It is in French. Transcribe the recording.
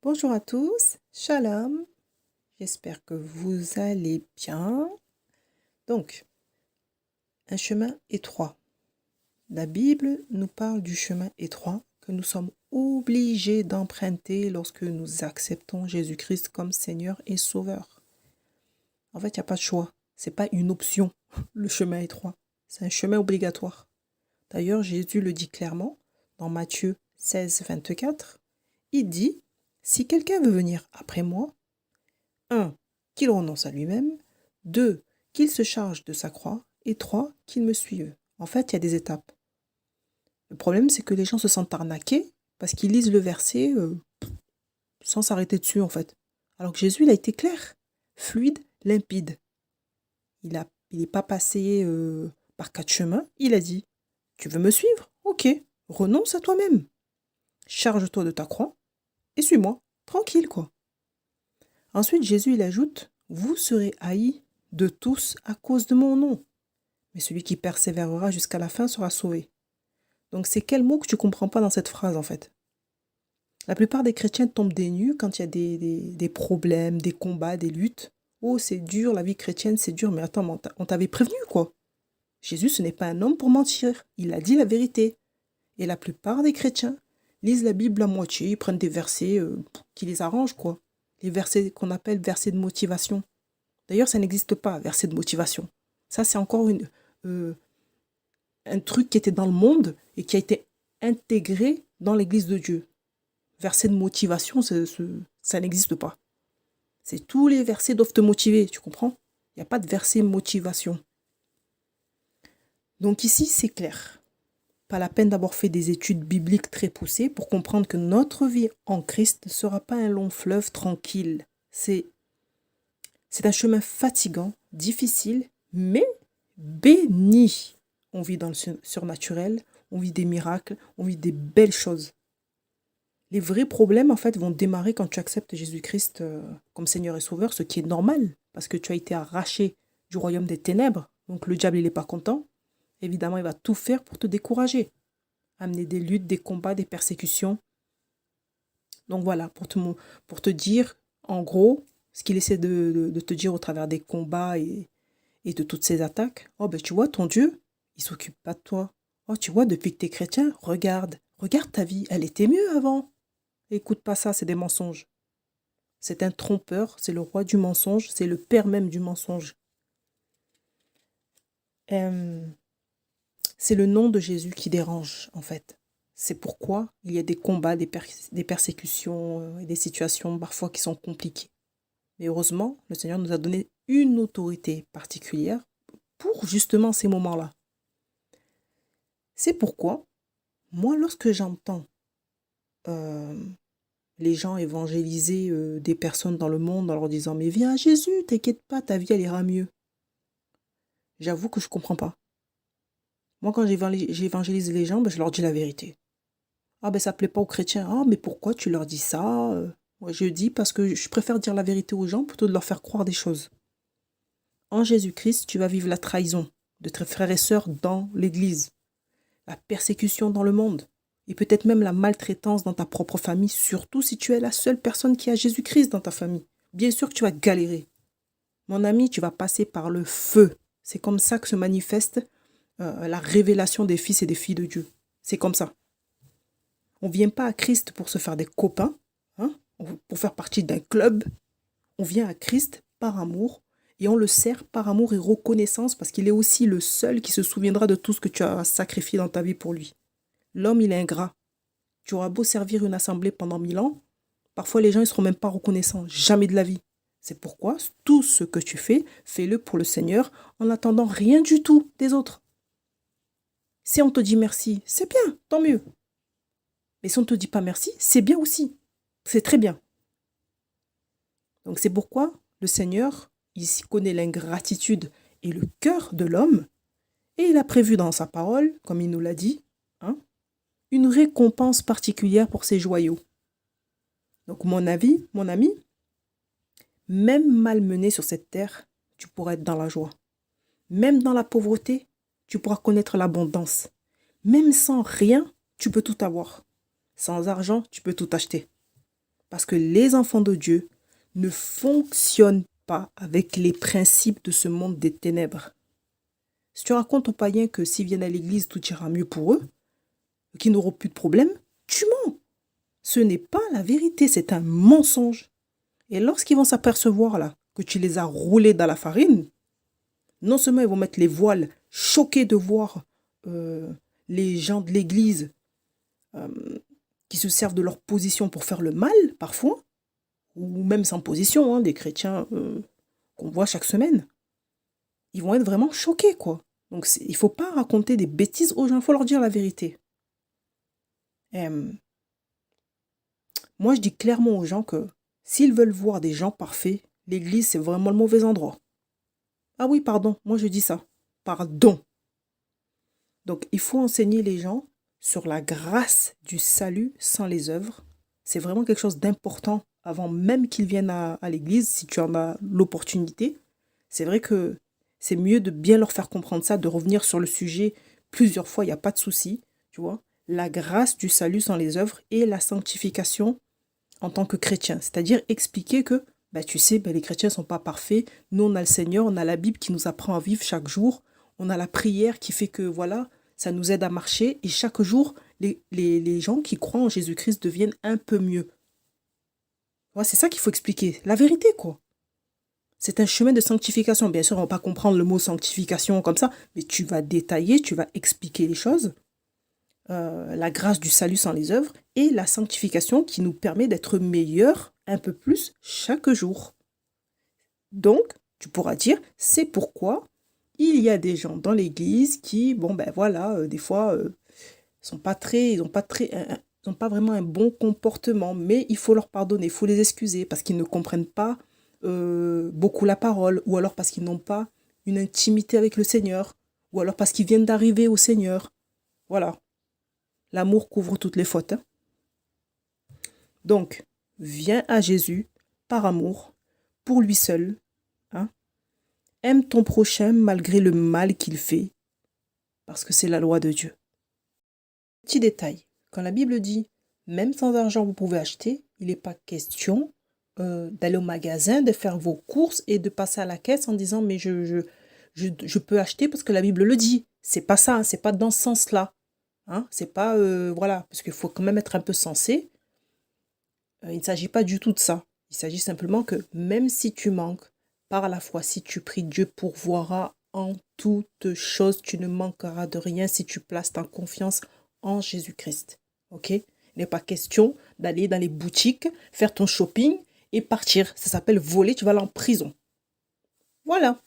Bonjour à tous, Shalom, j'espère que vous allez bien. Donc, un chemin étroit. La Bible nous parle du chemin étroit que nous sommes obligés d'emprunter lorsque nous acceptons Jésus-Christ comme Seigneur et Sauveur. En fait, il n'y a pas de choix, ce n'est pas une option, le chemin étroit, c'est un chemin obligatoire. D'ailleurs, Jésus le dit clairement dans Matthieu 16, 24, il dit « Si quelqu'un veut venir après moi, 1. Qu'il renonce à lui-même. 2. Qu'il se charge de sa croix. Et 3. Qu'il me suive. » En fait, il y a des étapes. Le problème, c'est que les gens se sentent arnaqués parce qu'ils lisent le verset sans s'arrêter dessus, en fait. Alors que Jésus, il a été clair, fluide, limpide. Il n'est pas passé par 4 chemins. Il a dit, tu veux me suivre? Ok, renonce à toi-même. Charge-toi de ta croix et suis-moi. Tranquille, quoi. Ensuite, Jésus, il ajoute, vous serez haïs de tous à cause de mon nom. Mais celui qui persévérera jusqu'à la fin sera sauvé. Donc, c'est quel mot que tu ne comprends pas dans cette phrase, en fait? La plupart des chrétiens tombent des nues quand il y a des problèmes, des combats, des luttes. Oh, c'est dur, la vie chrétienne, c'est dur. Mais attends, on t'avait prévenu, quoi. Jésus, ce n'est pas un homme pour mentir. Il a dit la vérité. Et la plupart des chrétiens lisent la Bible à moitié, ils prennent des versets qui les arrangent, quoi. Les versets qu'on appelle versets de motivation. D'ailleurs, ça n'existe pas, verset de motivation. Ça, c'est encore un truc qui était dans le monde et qui a été intégré dans l'Église de Dieu. Verset de motivation, ça n'existe pas. C'est tous les versets doivent te motiver, tu comprends? Il n'y a pas de verset motivation. Donc ici, c'est clair. Pas la peine d'avoir fait des études bibliques très poussées pour comprendre que notre vie en Christ ne sera pas un long fleuve tranquille. C'est un chemin fatigant, difficile, mais béni. On vit dans le surnaturel, on vit des miracles, on vit des belles choses. Les vrais problèmes, en fait, vont démarrer quand tu acceptes Jésus-Christ comme Seigneur et Sauveur, ce qui est normal, parce que tu as été arraché du royaume des ténèbres. Donc le diable, il n'est pas content. Évidemment, il va tout faire pour te décourager. Amener des luttes, des combats, des persécutions. Donc voilà, pour te dire, en gros, ce qu'il essaie de te dire au travers des combats et de toutes ces attaques. Oh ben tu vois, ton Dieu, il s'occupe pas de toi. Oh tu vois, depuis que t'es chrétien, regarde ta vie, elle était mieux avant. Écoute pas ça, c'est des mensonges. C'est un trompeur, c'est le roi du mensonge, c'est le père même du mensonge. C'est le nom de Jésus qui dérange, en fait. C'est pourquoi il y a des combats, des persécutions et des situations parfois qui sont compliquées. Mais heureusement, le Seigneur nous a donné une autorité particulière pour justement ces moments-là. C'est pourquoi, moi, lorsque j'entends les gens évangéliser des personnes dans le monde en leur disant « Mais viens à Jésus, t'inquiète pas, ta vie, elle ira mieux. » J'avoue que je ne comprends pas. Moi, quand j'évangélise les gens, ben, je leur dis la vérité. Ah ben ça plaît pas aux chrétiens. Ah mais pourquoi tu leur dis ça? Moi je dis parce que je préfère dire la vérité aux gens plutôt de leur faire croire des choses. En Jésus-Christ, tu vas vivre la trahison de tes frères et sœurs dans l'Église, la persécution dans le monde, et peut-être même la maltraitance dans ta propre famille, surtout si tu es la seule personne qui a Jésus-Christ dans ta famille. Bien sûr que tu vas galérer. Mon ami, tu vas passer par le feu. C'est comme ça que se manifeste la révélation des fils et des filles de Dieu. C'est comme ça. On ne vient pas à Christ pour se faire des copains, hein, pour faire partie d'un club. On vient à Christ par amour et on le sert par amour et reconnaissance parce qu'il est aussi le seul qui se souviendra de tout ce que tu as sacrifié dans ta vie pour lui. L'homme, il est ingrat. Tu auras beau servir une assemblée pendant 1000 ans, parfois les gens ne seront même pas reconnaissants, jamais de la vie. C'est pourquoi tout ce que tu fais, fais-le pour le Seigneur en n'attendant rien du tout des autres. Si on te dit merci, c'est bien, tant mieux. Mais si on ne te dit pas merci, c'est bien aussi. C'est très bien. Donc c'est pourquoi le Seigneur, il connaît l'ingratitude et le cœur de l'homme, et il a prévu dans sa parole, comme il nous l'a dit, hein, une récompense particulière pour ses joyaux. Donc mon ami, même malmené sur cette terre, tu pourras être dans la joie. Même dans la pauvreté, tu pourras connaître l'abondance. Même sans rien, tu peux tout avoir. Sans argent, tu peux tout acheter. Parce que les enfants de Dieu ne fonctionnent pas avec les principes de ce monde des ténèbres. Si tu racontes aux païens que s'ils viennent à l'église, tout ira mieux pour eux, qu'ils n'auront plus de problème, tu mens. Ce n'est pas la vérité, c'est un mensonge. Et lorsqu'ils vont s'apercevoir là que tu les as roulés dans la farine, non seulement ils vont mettre les voiles, choqués de voir les gens de l'église qui se servent de leur position pour faire le mal, parfois, ou même sans position, hein, des chrétiens qu'on voit chaque semaine. Ils vont être vraiment choqués, quoi. Donc, il ne faut pas raconter des bêtises aux gens, il faut leur dire la vérité. Moi, je dis clairement aux gens que s'ils veulent voir des gens parfaits, l'église, c'est vraiment le mauvais endroit. Ah oui, pardon, moi je dis ça. Pardon. Donc, il faut enseigner les gens sur la grâce du salut sans les œuvres. C'est vraiment quelque chose d'important avant même qu'ils viennent à l'église, si tu en as l'opportunité. C'est vrai que c'est mieux de bien leur faire comprendre ça, de revenir sur le sujet plusieurs fois, il n'y a pas de souci, tu vois. La grâce du salut sans les œuvres et la sanctification en tant que chrétien. C'est-à-dire expliquer que, tu sais, les chrétiens ne sont pas parfaits. Nous, on a le Seigneur, on a la Bible qui nous apprend à vivre chaque jour. On a la prière qui fait que, voilà, ça nous aide à marcher. Et chaque jour, les gens qui croient en Jésus-Christ deviennent un peu mieux. Ouais, c'est ça qu'il faut expliquer. La vérité, quoi. C'est un chemin de sanctification. Bien sûr, on ne va pas comprendre le mot sanctification comme ça, mais tu vas détailler, tu vas expliquer les choses. La grâce du salut sans les œuvres et la sanctification qui nous permet d'être meilleurs un peu plus chaque jour. Donc, tu pourras dire, c'est pourquoi il y a des gens dans l'église qui, des fois, ils n'ont pas vraiment un bon comportement, mais il faut leur pardonner, il faut les excuser parce qu'ils ne comprennent pas beaucoup la parole, ou alors parce qu'ils n'ont pas une intimité avec le Seigneur, ou alors parce qu'ils viennent d'arriver au Seigneur. Voilà. L'amour couvre toutes les fautes. Hein. Donc, viens à Jésus par amour, pour lui seul. Hein. Aime ton prochain malgré le mal qu'il fait, parce que c'est la loi de Dieu. Petit détail, quand la Bible dit « même sans argent vous pouvez acheter », il n'est pas question d'aller au magasin, de faire vos courses et de passer à la caisse en disant « mais je peux acheter parce que la Bible le dit ». C'est pas ça, hein, c'est pas dans ce sens-là. Hein, c'est pas, voilà, parce qu'il faut quand même être un peu sensé. Il ne s'agit pas du tout de ça. Il s'agit simplement que même si tu manques, par la foi, si tu pries, Dieu pourvoira en toutes choses. Tu ne manqueras de rien si tu places ta confiance en Jésus-Christ. Ok? Il n'est pas question d'aller dans les boutiques, faire ton shopping et partir. Ça s'appelle voler, tu vas aller en prison. Voilà.